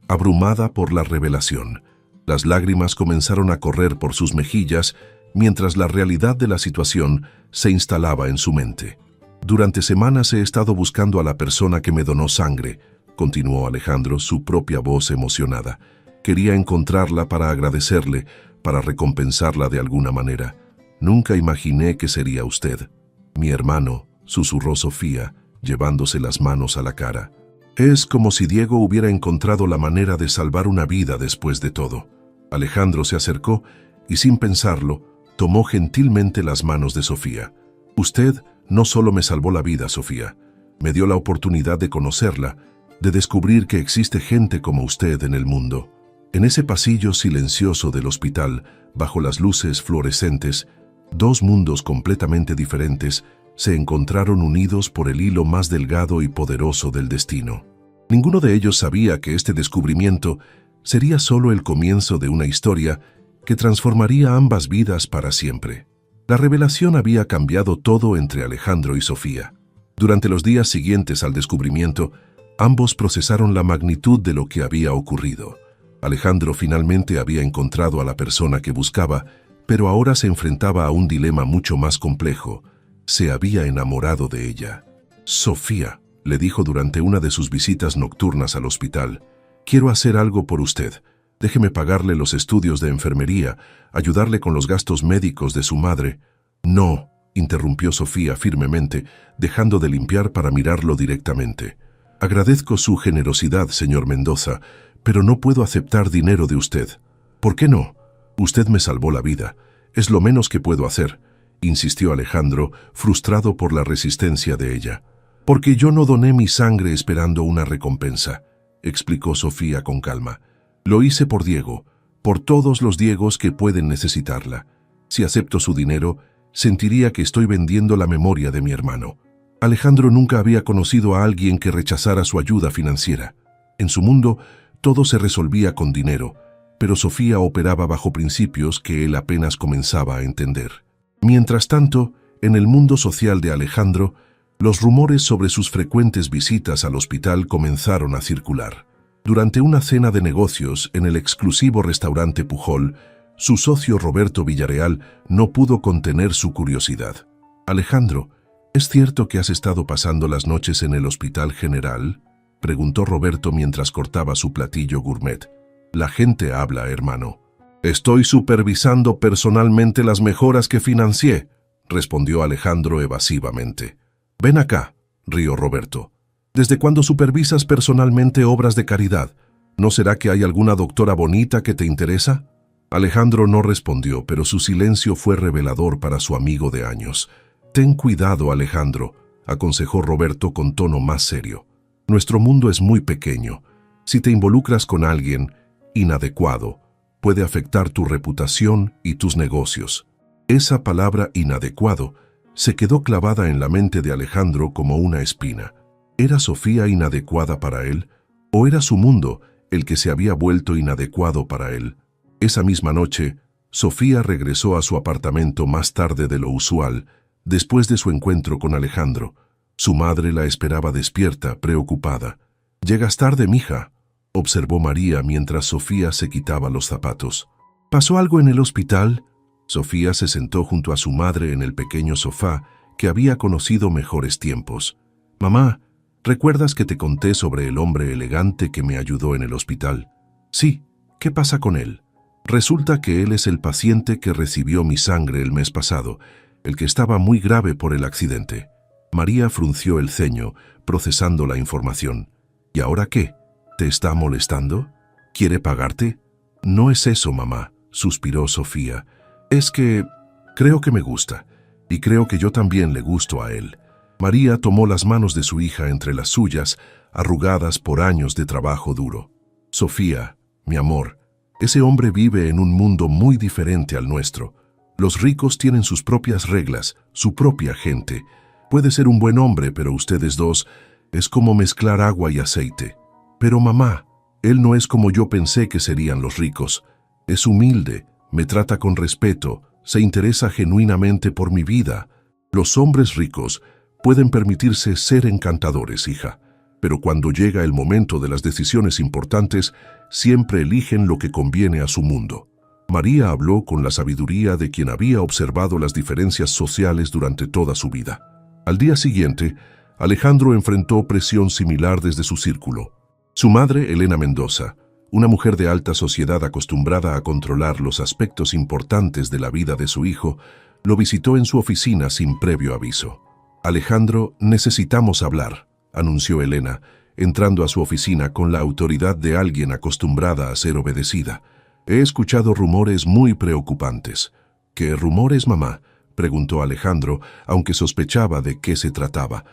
abrumada por la revelación. Las lágrimas comenzaron a correr por sus mejillas mientras la realidad de la situación se instalaba en su mente. «Durante semanas he estado buscando a la persona que me donó sangre», continuó Alejandro, su propia voz emocionada. «Quería encontrarla para agradecerle, para recompensarla de alguna manera. Nunca imaginé que sería usted». «Mi hermano», susurró Sofía, llevándose las manos a la cara. «Es como si Diego hubiera encontrado la manera de salvar una vida después de todo». Alejandro se acercó y, sin pensarlo, tomó gentilmente las manos de Sofía. «Usted no solo me salvó la vida, Sofía, me dio la oportunidad de conocerla, de descubrir que existe gente como usted en el mundo». En ese pasillo silencioso del hospital, bajo las luces fluorescentes, dos mundos completamente diferentes se encontraron unidos por el hilo más delgado y poderoso del destino. Ninguno de ellos sabía que este descubrimiento sería solo el comienzo de una historia que transformaría ambas vidas para siempre. La revelación había cambiado todo entre Alejandro y Sofía. Durante los días siguientes al descubrimiento, ambos procesaron la magnitud de lo que había ocurrido. Alejandro finalmente había encontrado a la persona que buscaba, pero ahora se enfrentaba a un dilema mucho más complejo. Se había enamorado de ella. «Sofía», le dijo durante una de sus visitas nocturnas al hospital, «quiero hacer algo por usted. Déjeme pagarle los estudios de enfermería, ayudarle con los gastos médicos de su madre». «No», interrumpió Sofía firmemente, dejando de limpiar para mirarlo directamente. «Agradezco su generosidad, señor Mendoza, pero no puedo aceptar dinero de usted». «¿Por qué no? Usted me salvó la vida. Es lo menos que puedo hacer», insistió Alejandro, frustrado por la resistencia de ella. «Porque yo no doné mi sangre esperando una recompensa», explicó Sofía con calma. «Lo hice por Diego, por todos los Diegos que pueden necesitarla. Si acepto su dinero, sentiría que estoy vendiendo la memoria de mi hermano». Alejandro nunca había conocido a alguien que rechazara su ayuda financiera. En su mundo, todo se resolvía con dinero, pero Sofía operaba bajo principios que él apenas comenzaba a entender. Mientras tanto, en el mundo social de Alejandro, los rumores sobre sus frecuentes visitas al hospital comenzaron a circular. Durante una cena de negocios en el exclusivo restaurante Pujol, su socio Roberto Villarreal no pudo contener su curiosidad. «Alejandro, ¿es cierto que has estado pasando las noches en el Hospital General?», preguntó Roberto mientras cortaba su platillo gourmet. «La gente habla, hermano». «Estoy supervisando personalmente las mejoras que financié», respondió Alejandro evasivamente. «Ven acá», rió Roberto. «¿Desde cuándo supervisas personalmente obras de caridad? ¿No será que hay alguna doctora bonita que te interesa?». Alejandro no respondió, pero su silencio fue revelador para su amigo de años. «Ten cuidado, Alejandro», aconsejó Roberto con tono más serio. «Nuestro mundo es muy pequeño. Si te involucras con alguien inadecuado, puede afectar tu reputación y tus negocios». Esa palabra inadecuado se quedó clavada en la mente de Alejandro como una espina. ¿Era Sofía inadecuada para él? ¿O era su mundo el que se había vuelto inadecuado para él? Esa misma noche, Sofía regresó a su apartamento más tarde de lo usual, después de su encuentro con Alejandro. Su madre la esperaba despierta, preocupada. «Llegas tarde, mija», observó María mientras Sofía se quitaba los zapatos. «¿Pasó algo en el hospital?». Sofía se sentó junto a su madre en el pequeño sofá que había conocido mejores tiempos. «Mamá, ¿recuerdas que te conté sobre el hombre elegante que me ayudó en el hospital?». «Sí, ¿qué pasa con él?». «Resulta que él es el paciente que recibió mi sangre el mes pasado, el que estaba muy grave por el accidente». María frunció el ceño, procesando la información. «¿Y ahora qué? ¿Te está molestando? ¿Quiere pagarte?». «No es eso, mamá», suspiró Sofía. «Es que creo que me gusta, y creo que yo también le gusto a él». María tomó las manos de su hija entre las suyas, arrugadas por años de trabajo duro. «Sofía, mi amor, ese hombre vive en un mundo muy diferente al nuestro. Los ricos tienen sus propias reglas, su propia gente. Puede ser un buen hombre, pero ustedes dos es como mezclar agua y aceite». «Pero mamá, él no es como yo pensé que serían los ricos. Es humilde, me trata con respeto, se interesa genuinamente por mi vida. Los hombres ricos pueden permitirse ser encantadores, hija, pero cuando llega el momento de las decisiones importantes, siempre eligen lo que conviene a su mundo». María habló con la sabiduría de quien había observado las diferencias sociales durante toda su vida. Al día siguiente, Alejandro enfrentó presión similar desde su círculo. Su madre, Elena Mendoza, una mujer de alta sociedad acostumbrada a controlar los aspectos importantes de la vida de su hijo, lo visitó en su oficina sin previo aviso. «Alejandro, necesitamos hablar», anunció Elena, entrando a su oficina con la autoridad de alguien acostumbrada a ser obedecida. «He escuchado rumores muy preocupantes». «¿Qué rumores, mamá?», preguntó Alejandro, aunque sospechaba de qué se trataba.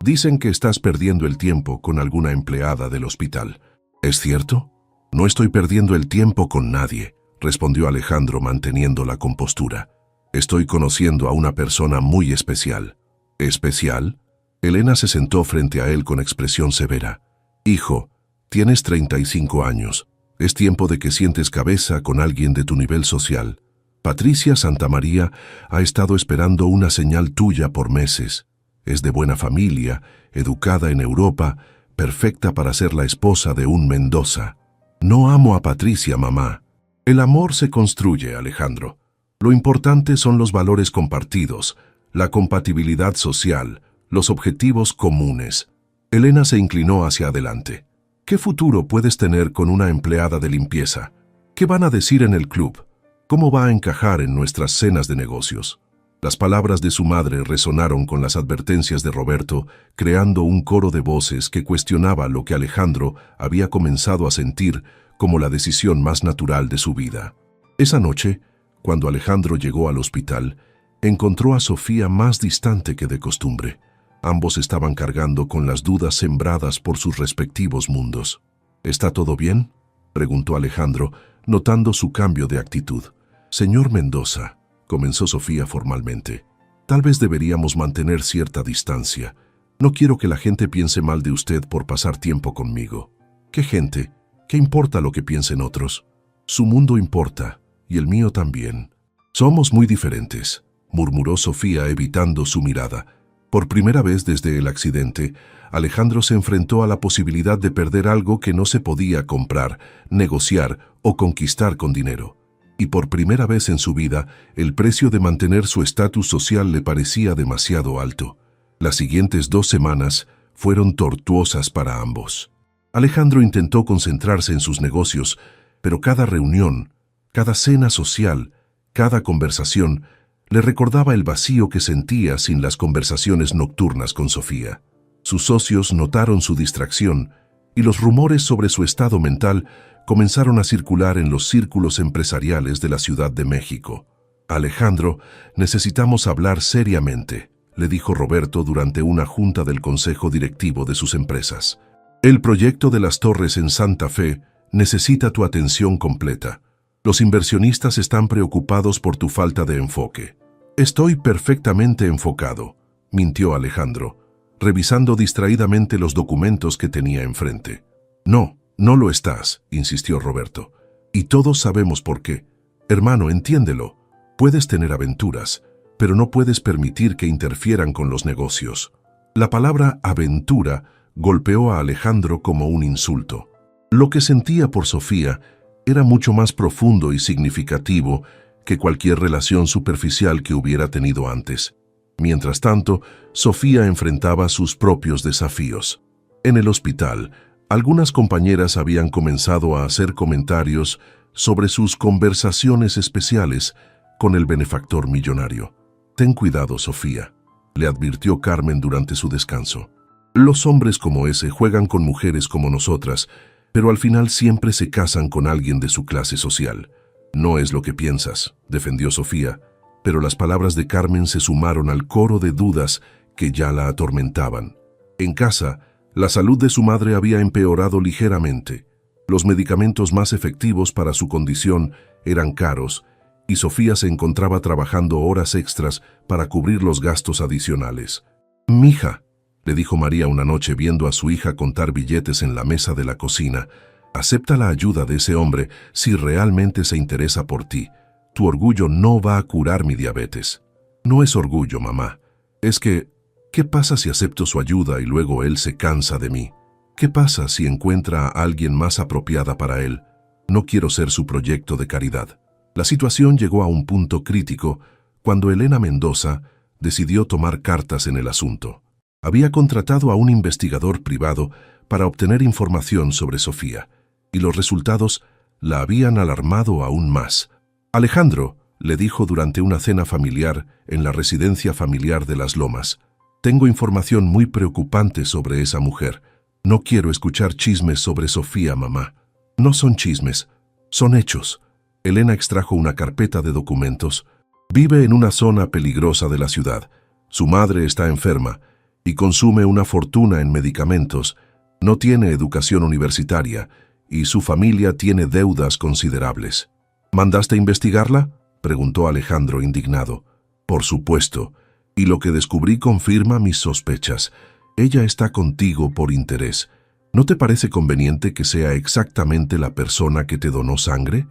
«Dicen que estás perdiendo el tiempo con alguna empleada del hospital». «¿Es cierto?». «No estoy perdiendo el tiempo con nadie», respondió Alejandro manteniendo la compostura. «Estoy conociendo a una persona muy especial». «¿Especial?». Elena se sentó frente a él con expresión severa. «Hijo, tienes 35 años. Es tiempo de que sientes cabeza con alguien de tu nivel social. Patricia Santamaría ha estado esperando una señal tuya por meses. Es de buena familia, educada en Europa, perfecta para ser la esposa de un Mendoza». «No amo a Patricia, mamá». «El amor se construye, Alejandro. Lo importante son los valores compartidos, la compatibilidad social, los objetivos comunes». Elena se inclinó hacia adelante. «¿Qué futuro puedes tener con una empleada de limpieza? ¿Qué van a decir en el club? ¿Cómo va a encajar en nuestras cenas de negocios?». Las palabras de su madre resonaron con las advertencias de Roberto, creando un coro de voces que cuestionaba lo que Alejandro había comenzado a sentir como la decisión más natural de su vida. Esa noche, cuando Alejandro llegó al hospital, encontró a Sofía más distante que de costumbre. Ambos estaban cargando con las dudas sembradas por sus respectivos mundos. «¿Está todo bien?», preguntó Alejandro, notando su cambio de actitud. «Señor Mendoza», comenzó Sofía formalmente, «tal vez deberíamos mantener cierta distancia. No quiero que la gente piense mal de usted por pasar tiempo conmigo». «¿Qué gente? ¿Qué importa lo que piensen otros? Su mundo importa, y el mío también. Somos muy diferentes», murmuró Sofía evitando su mirada. Por primera vez desde el accidente, Alejandro se enfrentó a la posibilidad de perder algo que no se podía comprar, negociar o conquistar con dinero. Y por primera vez en su vida, el precio de mantener su estatus social le parecía demasiado alto. Las siguientes 2 semanas fueron tortuosas para ambos. Alejandro intentó concentrarse en sus negocios, pero cada reunión, cada cena social, cada conversación, le recordaba el vacío que sentía sin las conversaciones nocturnas con Sofía. Sus socios notaron su distracción y los rumores sobre su estado mental comenzaron a circular en los círculos empresariales de la Ciudad de México. Alejandro, necesitamos hablar seriamente, le dijo Roberto durante una junta del consejo directivo de sus empresas. El proyecto de las torres en Santa Fe necesita tu atención completa. Los inversionistas están preocupados por tu falta de enfoque. Estoy perfectamente enfocado, mintió Alejandro, revisando distraídamente los documentos que tenía enfrente. No, no lo estás, insistió Roberto. Y todos sabemos por qué. Hermano, entiéndelo. Puedes tener aventuras, pero no puedes permitir que interfieran con los negocios. La palabra aventura golpeó a Alejandro como un insulto. Lo que sentía por Sofía era mucho más profundo y significativo que cualquier relación superficial que hubiera tenido antes. Mientras tanto, Sofía enfrentaba sus propios desafíos. En el hospital, algunas compañeras habían comenzado a hacer comentarios sobre sus conversaciones especiales con el benefactor millonario. Ten cuidado, Sofía, le advirtió Carmen durante su descanso. Los hombres como ese juegan con mujeres como nosotras, pero al final siempre se casan con alguien de su clase social. No es lo que piensas, defendió Sofía, pero las palabras de Carmen se sumaron al coro de dudas que ya la atormentaban. En casa, la salud de su madre había empeorado ligeramente. Los medicamentos más efectivos para su condición eran caros, y Sofía se encontraba trabajando horas extras para cubrir los gastos adicionales. «Mija», le dijo María una noche viendo a su hija contar billetes en la mesa de la cocina, «acepta la ayuda de ese hombre si realmente se interesa por ti. Tu orgullo no va a curar mi diabetes». «No es orgullo, mamá. Es que, ¿qué pasa si acepto su ayuda y luego él se cansa de mí? ¿Qué pasa si encuentra a alguien más apropiada para él? No quiero ser su proyecto de caridad». La situación llegó a un punto crítico cuando Elena Mendoza decidió tomar cartas en el asunto. Había contratado a un investigador privado para obtener información sobre Sofía, y los resultados la habían alarmado aún más. «Alejandro», le dijo durante una cena familiar en la residencia familiar de Las Lomas, «tengo información muy preocupante sobre esa mujer. No quiero escuchar chismes sobre Sofía, mamá». «No son chismes, son hechos». Elena extrajo una carpeta de documentos. «Vive en una zona peligrosa de la ciudad. Su madre está enferma y consume una fortuna en medicamentos. No tiene educación universitaria y su familia tiene deudas considerables». «¿Mandaste investigarla?», preguntó Alejandro indignado. «Por supuesto, y lo que descubrí confirma mis sospechas. Ella está contigo por interés. ¿No te parece conveniente que sea exactamente la persona que te donó sangre?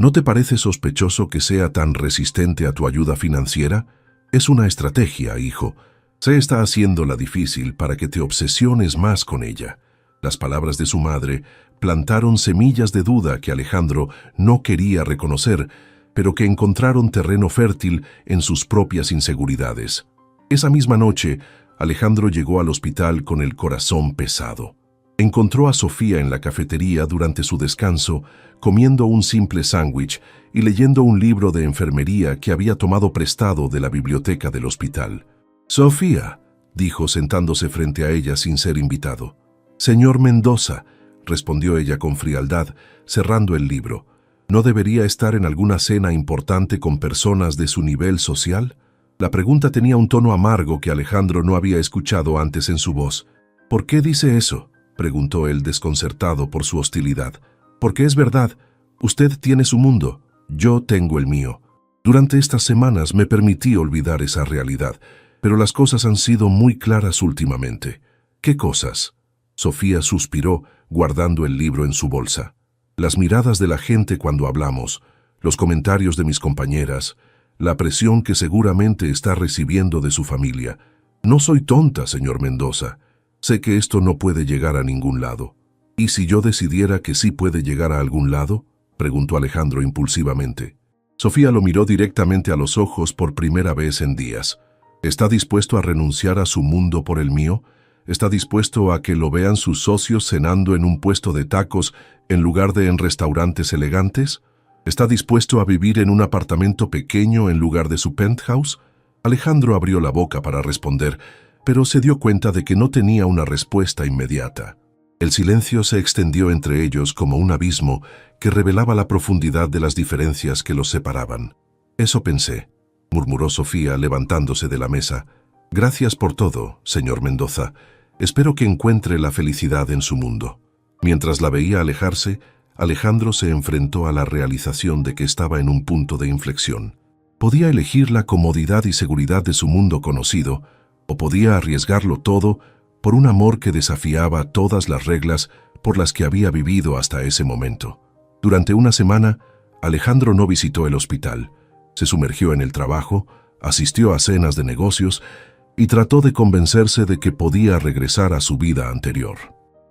¿No te parece sospechoso que sea tan resistente a tu ayuda financiera? Es una estrategia, hijo. Se está haciéndola difícil para que te obsesiones más con ella». Las palabras de su madre plantaron semillas de duda que Alejandro no quería reconocer, pero que encontraron terreno fértil en sus propias inseguridades. Esa misma noche, Alejandro llegó al hospital con el corazón pesado. Encontró a Sofía en la cafetería durante su descanso, comiendo un simple sándwich y leyendo un libro de enfermería que había tomado prestado de la biblioteca del hospital. «Sofía», dijo sentándose frente a ella sin ser invitado. «Señor Mendoza», respondió ella con frialdad, cerrando el libro. «¿No debería estar en alguna cena importante con personas de su nivel social?». La pregunta tenía un tono amargo que Alejandro no había escuchado antes en su voz. «¿Por qué dice eso?», preguntó él desconcertado por su hostilidad. «Porque es verdad, usted tiene su mundo, yo tengo el mío. Durante estas semanas me permití olvidar esa realidad, pero las cosas han sido muy claras últimamente». «¿Qué cosas?». Sofía suspiró, guardando el libro en su bolsa. «Las miradas de la gente cuando hablamos, los comentarios de mis compañeras, la presión que seguramente está recibiendo de su familia. No soy tonta, señor Mendoza. Sé que esto no puede llegar a ningún lado. ¿Y si yo decidiera que sí puede llegar a algún lado?, preguntó Alejandro impulsivamente. Sofía lo miró directamente a los ojos por primera vez en días. ¿Está dispuesto a renunciar a su mundo por el mío? ¿Está dispuesto a que lo vean sus socios cenando en un puesto de tacos en lugar de en restaurantes elegantes? ¿Está dispuesto a vivir en un apartamento pequeño en lugar de su penthouse? Alejandro abrió la boca para responder, pero se dio cuenta de que no tenía una respuesta inmediata. El silencio se extendió entre ellos como un abismo que revelaba la profundidad de las diferencias que los separaban. «Eso pensé», murmuró Sofía levantándose de la mesa. «Gracias por todo, señor Mendoza. Espero que encuentre la felicidad en su mundo». Mientras la veía alejarse, Alejandro se enfrentó a la realización de que estaba en un punto de inflexión. Podía elegir la comodidad y seguridad de su mundo conocido, o podía arriesgarlo todo por un amor que desafiaba todas las reglas por las que había vivido hasta ese momento. Durante una semana, Alejandro no visitó el hospital, se sumergió en el trabajo, asistió a cenas de negocios y trató de convencerse de que podía regresar a su vida anterior.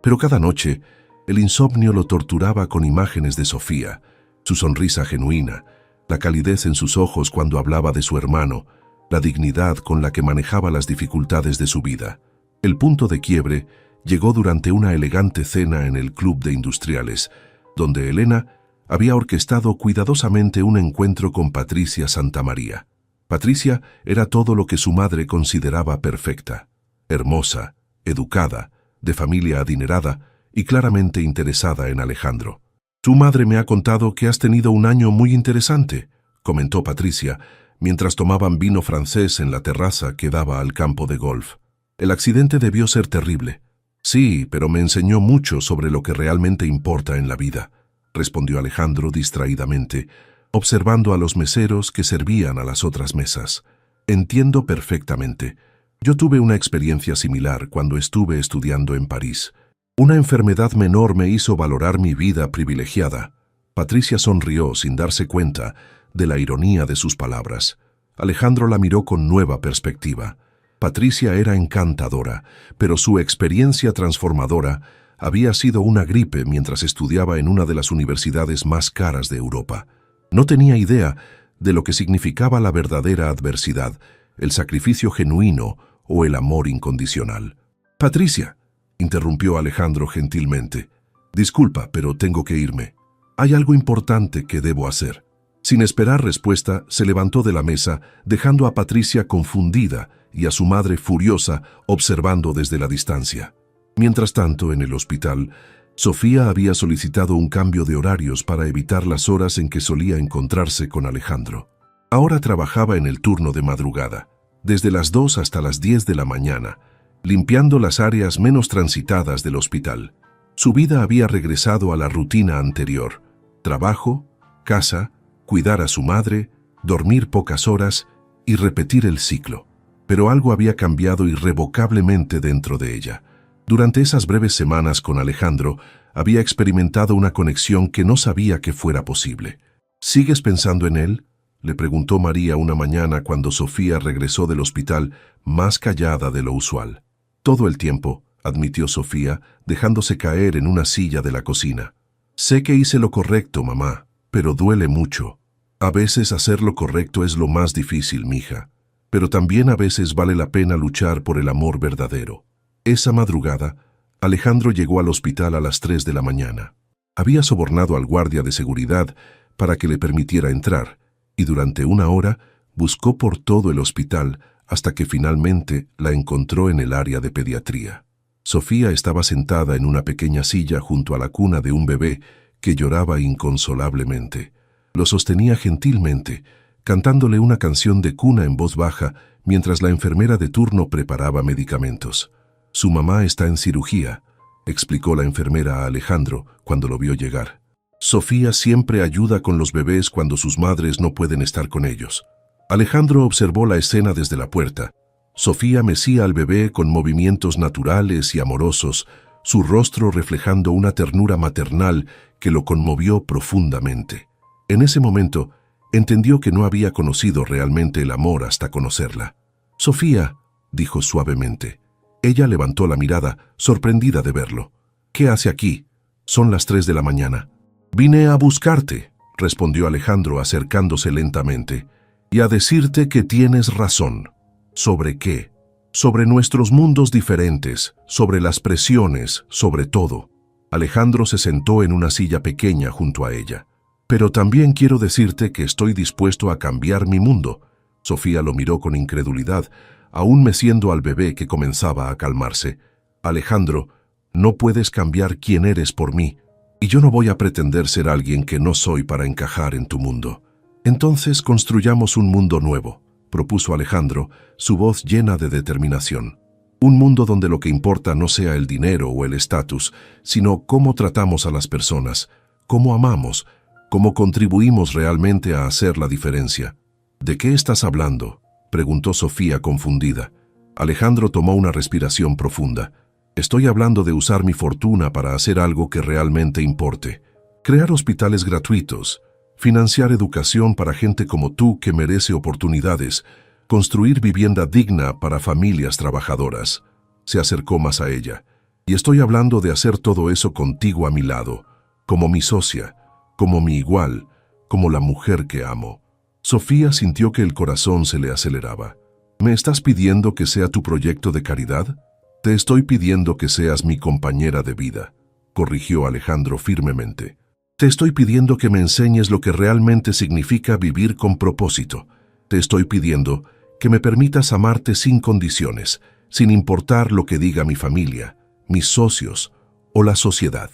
Pero cada noche, el insomnio lo torturaba con imágenes de Sofía, su sonrisa genuina, la calidez en sus ojos cuando hablaba de su hermano, la dignidad con la que manejaba las dificultades de su vida. El punto de quiebre llegó durante una elegante cena en el Club de Industriales, donde Elena había orquestado cuidadosamente un encuentro con Patricia Santamaría. Patricia era todo lo que su madre consideraba perfecta: hermosa, educada, de familia adinerada y claramente interesada en Alejandro. «Tu madre me ha contado que has tenido un año muy interesante», comentó Patricia, mientras tomaban vino francés en la terraza que daba al campo de golf. «El accidente debió ser terrible». «Sí, pero me enseñó mucho sobre lo que realmente importa en la vida», respondió Alejandro distraídamente, observando a los meseros que servían a las otras mesas. «Entiendo perfectamente. Yo tuve una experiencia similar cuando estuve estudiando en París. Una enfermedad menor me hizo valorar mi vida privilegiada». Patricia sonrió sin darse cuenta de la ironía de sus palabras. Alejandro la miró con nueva perspectiva. Patricia era encantadora, pero su experiencia transformadora había sido una gripe mientras estudiaba en una de las universidades más caras de Europa. No tenía idea de lo que significaba la verdadera adversidad, el sacrificio genuino o el amor incondicional. «Patricia», interrumpió Alejandro gentilmente, «disculpa, pero tengo que irme. Hay algo importante que debo hacer». Sin esperar respuesta, se levantó de la mesa, dejando a Patricia confundida y a su madre furiosa observando desde la distancia. Mientras tanto, en el hospital, Sofía había solicitado un cambio de horarios para evitar las horas en que solía encontrarse con Alejandro. Ahora trabajaba en el turno de madrugada, desde las 2 hasta las 10 de la mañana, limpiando las áreas menos transitadas del hospital. Su vida había regresado a la rutina anterior: trabajo, casa, cuidar a su madre, dormir pocas horas y repetir el ciclo. Pero algo había cambiado irrevocablemente dentro de ella. Durante esas breves semanas con Alejandro, había experimentado una conexión que no sabía que fuera posible. «¿Sigues pensando en él?», le preguntó María una mañana cuando Sofía regresó del hospital más callada de lo usual. «Todo el tiempo», admitió Sofía, dejándose caer en una silla de la cocina. «Sé que hice lo correcto, mamá, pero duele mucho». «A veces hacer lo correcto es lo más difícil, mija, pero también a veces vale la pena luchar por el amor verdadero». Esa madrugada, Alejandro llegó al hospital a las 3 de la mañana. Había sobornado al guardia de seguridad para que le permitiera entrar, y durante una hora buscó por todo el hospital hasta que finalmente la encontró en el área de pediatría. Sofía estaba sentada en una pequeña silla junto a la cuna de un bebé que lloraba inconsolablemente. Lo sostenía gentilmente, cantándole una canción de cuna en voz baja mientras la enfermera de turno preparaba medicamentos. «Su mamá está en cirugía», explicó la enfermera a Alejandro cuando lo vio llegar. «Sofía siempre ayuda con los bebés cuando sus madres no pueden estar con ellos». Alejandro observó la escena desde la puerta. Sofía mecía al bebé con movimientos naturales y amorosos, su rostro reflejando una ternura maternal que lo conmovió profundamente. En ese momento, entendió que no había conocido realmente el amor hasta conocerla. «Sofía», dijo suavemente, Ella levantó la mirada, sorprendida de verlo. «¿Qué hace aquí? Son las 3 de la mañana». «Vine a buscarte», respondió Alejandro acercándose lentamente, «y a decirte que tienes razón». «¿Sobre qué?» «Sobre nuestros mundos diferentes, sobre las presiones, sobre todo». Alejandro se sentó en una silla pequeña junto a ella. «Pero también quiero decirte que estoy dispuesto a cambiar mi mundo». Sofía lo miró con incredulidad, aún meciendo al bebé que comenzaba a calmarse. «Alejandro, no puedes cambiar quién eres por mí, y yo no voy a pretender ser alguien que no soy para encajar en tu mundo. Entonces construyamos un mundo nuevo», propuso Alejandro, su voz llena de determinación. «Un mundo donde lo que importa no sea el dinero o el estatus, sino cómo tratamos a las personas, cómo amamos, cómo contribuimos realmente a hacer la diferencia». «¿De qué estás hablando?», preguntó Sofía confundida. Alejandro tomó una respiración profunda. «Estoy hablando de usar mi fortuna para hacer algo que realmente importe. Crear hospitales gratuitos, financiar educación para gente como tú que merece oportunidades, construir vivienda digna para familias trabajadoras». Se acercó más a ella. «Y estoy hablando de hacer todo eso contigo a mi lado, como mi socia, como mi igual, como la mujer que amo». Sofía sintió que el corazón se le aceleraba. «¿Me estás pidiendo que sea tu proyecto de caridad?». «Te estoy pidiendo que seas mi compañera de vida», corrigió Alejandro firmemente. «Te estoy pidiendo que me enseñes lo que realmente significa vivir con propósito. Te estoy pidiendo que me permitas amarte sin condiciones, sin importar lo que diga mi familia, mis socios o la sociedad».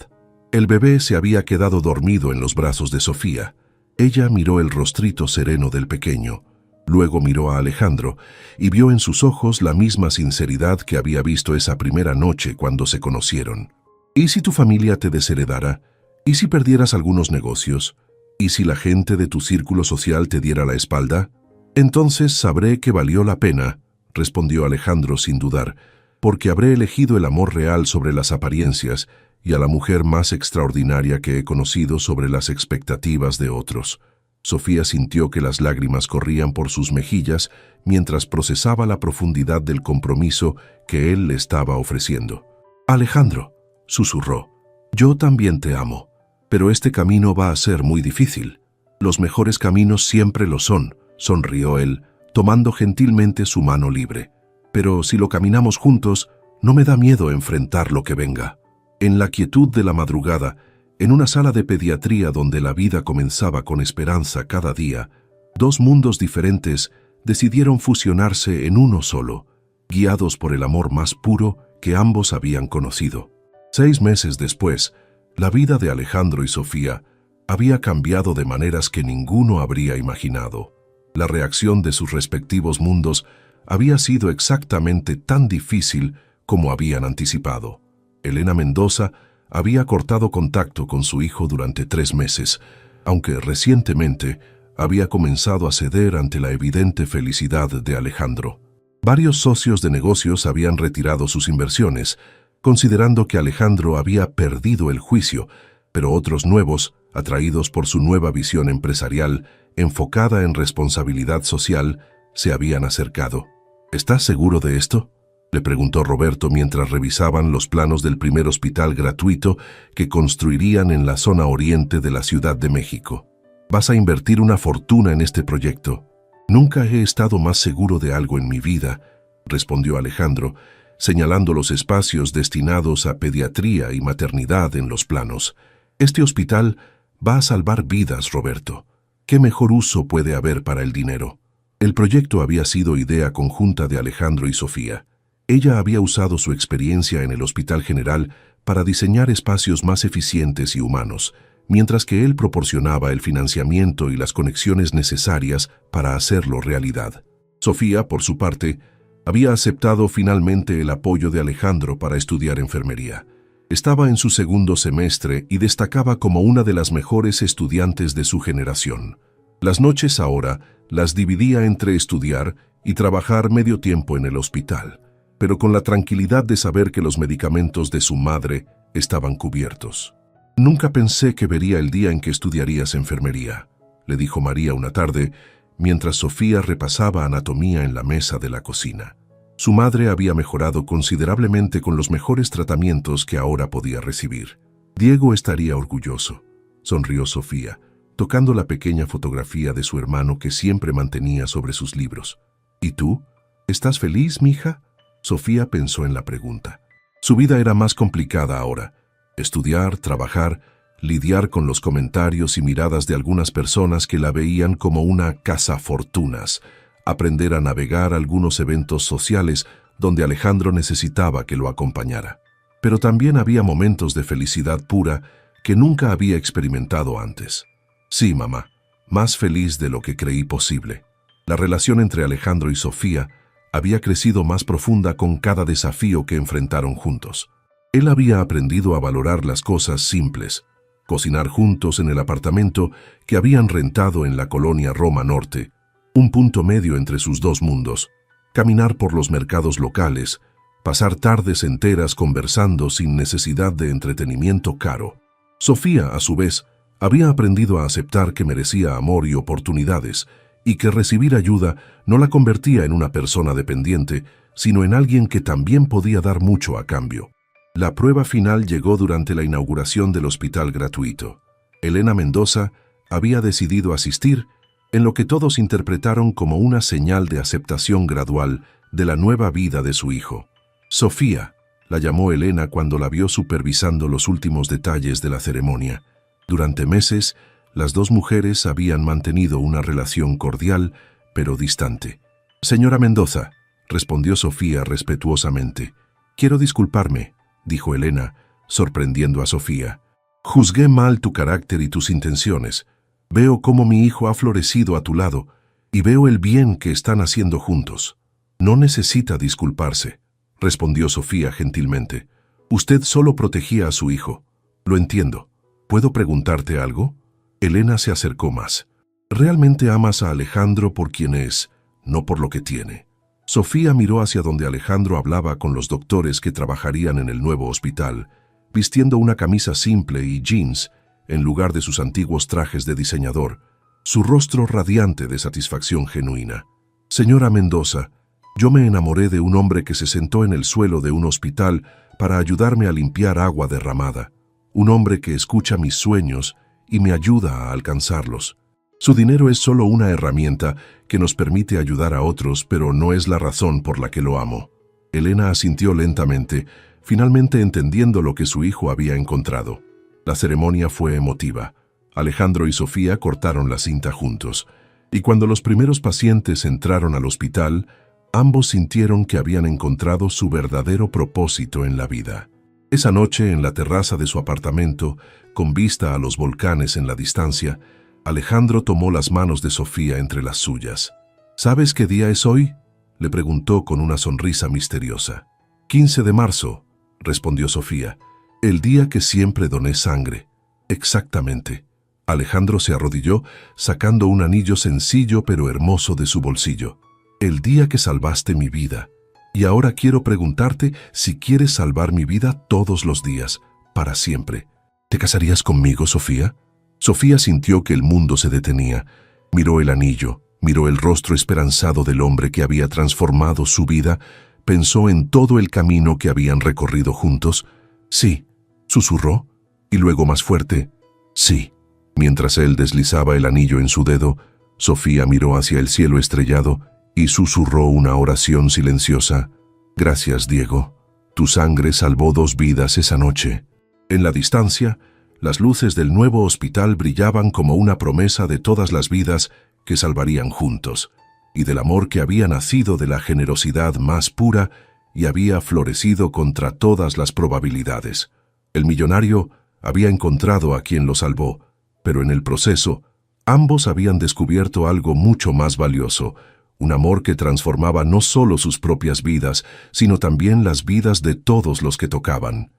El bebé se había quedado dormido en los brazos de Sofía. Ella miró el rostrito sereno del pequeño, luego miró a Alejandro y vio en sus ojos la misma sinceridad que había visto esa primera noche cuando se conocieron. «¿Y si tu familia te desheredara? ¿Y si perdieras algunos negocios? ¿Y si la gente de tu círculo social te diera la espalda? Entonces sabré que valió la pena», respondió Alejandro sin dudar, «porque habré elegido el amor real sobre las apariencias y a la mujer más extraordinaria que he conocido sobre las expectativas de otros». Sofía sintió que las lágrimas corrían por sus mejillas mientras procesaba la profundidad del compromiso que él le estaba ofreciendo. «Alejandro», susurró, «yo también te amo, pero este camino va a ser muy difícil». «Los mejores caminos siempre lo son», sonrió él, tomando gentilmente su mano libre. «Pero si lo caminamos juntos, no me da miedo enfrentar lo que venga». En la quietud de la madrugada, en una sala de pediatría donde la vida comenzaba con esperanza cada día, dos mundos diferentes decidieron fusionarse en uno solo, guiados por el amor más puro que ambos habían conocido. 6 meses después, la vida de Alejandro y Sofía había cambiado de maneras que ninguno habría imaginado. La reacción de sus respectivos mundos había sido exactamente tan difícil como habían anticipado. Elena Mendoza había cortado contacto con su hijo durante 3 meses, aunque recientemente había comenzado a ceder ante la evidente felicidad de Alejandro. Varios socios de negocios habían retirado sus inversiones, considerando que Alejandro había perdido el juicio, pero otros nuevos, atraídos por su nueva visión empresarial enfocada en responsabilidad social, se habían acercado. «¿Estás seguro de esto?», le preguntó Roberto mientras revisaban los planos del primer hospital gratuito que construirían en la zona oriente de la Ciudad de México. «Vas a invertir una fortuna en este proyecto». «Nunca he estado más seguro de algo en mi vida», respondió Alejandro, señalando los espacios destinados a pediatría y maternidad en los planos. «Este hospital va a salvar vidas, Roberto. ¿Qué mejor uso puede haber para el dinero?». El proyecto había sido idea conjunta de Alejandro y Sofía. Ella había usado su experiencia en el Hospital General para diseñar espacios más eficientes y humanos, mientras que él proporcionaba el financiamiento y las conexiones necesarias para hacerlo realidad. Sofía, por su parte, había aceptado finalmente el apoyo de Alejandro para estudiar enfermería. Estaba en su 2º semestre y destacaba como una de las mejores estudiantes de su generación. Las noches ahora las dividía entre estudiar y trabajar medio tiempo en el hospital, pero con la tranquilidad de saber que los medicamentos de su madre estaban cubiertos. «Nunca pensé que vería el día en que estudiarías enfermería», le dijo María una tarde, mientras Sofía repasaba anatomía en la mesa de la cocina. Su madre había mejorado considerablemente con los mejores tratamientos que ahora podía recibir. Diego estaría orgulloso, sonrió Sofía, tocando la pequeña fotografía de su hermano que siempre mantenía sobre sus libros. ¿Y tú? ¿Estás feliz, mija? Sofía pensó en la pregunta. Su vida era más complicada ahora. Estudiar, trabajar, lidiar con los comentarios y miradas de algunas personas que la veían como una cazafortunas, aprender a navegar algunos eventos sociales donde Alejandro necesitaba que lo acompañara. Pero también había momentos de felicidad pura que nunca había experimentado antes. Sí, mamá, más feliz de lo que creí posible. La relación entre Alejandro y Sofía había crecido más profunda con cada desafío que enfrentaron juntos. Él había aprendido a valorar las cosas simples, cocinar juntos en el apartamento que habían rentado en la colonia Roma Norte, un punto medio entre sus dos mundos, caminar por los mercados locales, pasar tardes enteras conversando sin necesidad de entretenimiento caro. Sofía, a su vez, había aprendido a aceptar que merecía amor y oportunidades, y que recibir ayuda no la convertía en una persona dependiente, sino en alguien que también podía dar mucho a cambio. La prueba final llegó durante la inauguración del hospital gratuito. Elena Mendoza había decidido asistir, en lo que todos interpretaron como una señal de aceptación gradual de la nueva vida de su hijo. Sofía, la llamó Elena cuando la vio supervisando los últimos detalles de la ceremonia. Durante meses, las dos mujeres habían mantenido una relación cordial, pero distante. «Señora Mendoza», respondió Sofía respetuosamente. «Quiero disculparme», dijo Elena, sorprendiendo a Sofía. «Juzgué mal tu carácter y tus intenciones. Veo cómo mi hijo ha florecido a tu lado y veo el bien que están haciendo juntos. No necesita disculparse», respondió Sofía gentilmente. «Usted solo protegía a su hijo. Lo entiendo. ¿Puedo preguntarte algo?» Elena se acercó más. «¿Realmente amas a Alejandro por quien es, no por lo que tiene?» Sofía miró hacia donde Alejandro hablaba con los doctores que trabajarían en el nuevo hospital, vistiendo una camisa simple y jeans en lugar de sus antiguos trajes de diseñador, su rostro radiante de satisfacción genuina. «Señora Mendoza, yo me enamoré de un hombre que se sentó en el suelo de un hospital para ayudarme a limpiar agua derramada, un hombre que escucha mis sueños y me ayuda a alcanzarlos. Su dinero es solo una herramienta que nos permite ayudar a otros, pero no es la razón por la que lo amo». Elena asintió lentamente, finalmente entendiendo lo que su hijo había encontrado. La ceremonia fue emotiva. Alejandro y Sofía cortaron la cinta juntos, y cuando los primeros pacientes entraron al hospital, ambos sintieron que habían encontrado su verdadero propósito en la vida. Esa noche, en la terraza de su apartamento, con vista a los volcanes en la distancia, Alejandro tomó las manos de Sofía entre las suyas. «¿Sabes qué día es hoy?», le preguntó con una sonrisa misteriosa. «15 de marzo», respondió Sofía. «El día que siempre doné sangre». «Exactamente». Alejandro se arrodilló, sacando un anillo sencillo pero hermoso de su bolsillo. «El día que salvaste mi vida. Y ahora quiero preguntarte si quieres salvar mi vida todos los días, para siempre. ¿Te casarías conmigo, Sofía?» Sofía sintió que el mundo se detenía. Miró el anillo, miró el rostro esperanzado del hombre que había transformado su vida, pensó en todo el camino que habían recorrido juntos. «Sí», susurró, y luego más fuerte, «sí». Mientras él deslizaba el anillo en su dedo, Sofía miró hacia el cielo estrellado y susurró una oración silenciosa. «Gracias, Diego. Tu sangre salvó 2 vidas esa noche». En la distancia, las luces del nuevo hospital brillaban como una promesa de todas las vidas que salvarían juntos, y del amor que había nacido de la generosidad más pura y había florecido contra todas las probabilidades. El millonario había encontrado a quien lo salvó, pero en el proceso, ambos habían descubierto algo mucho más valioso, un amor que transformaba no solo sus propias vidas, sino también las vidas de todos los que tocaban.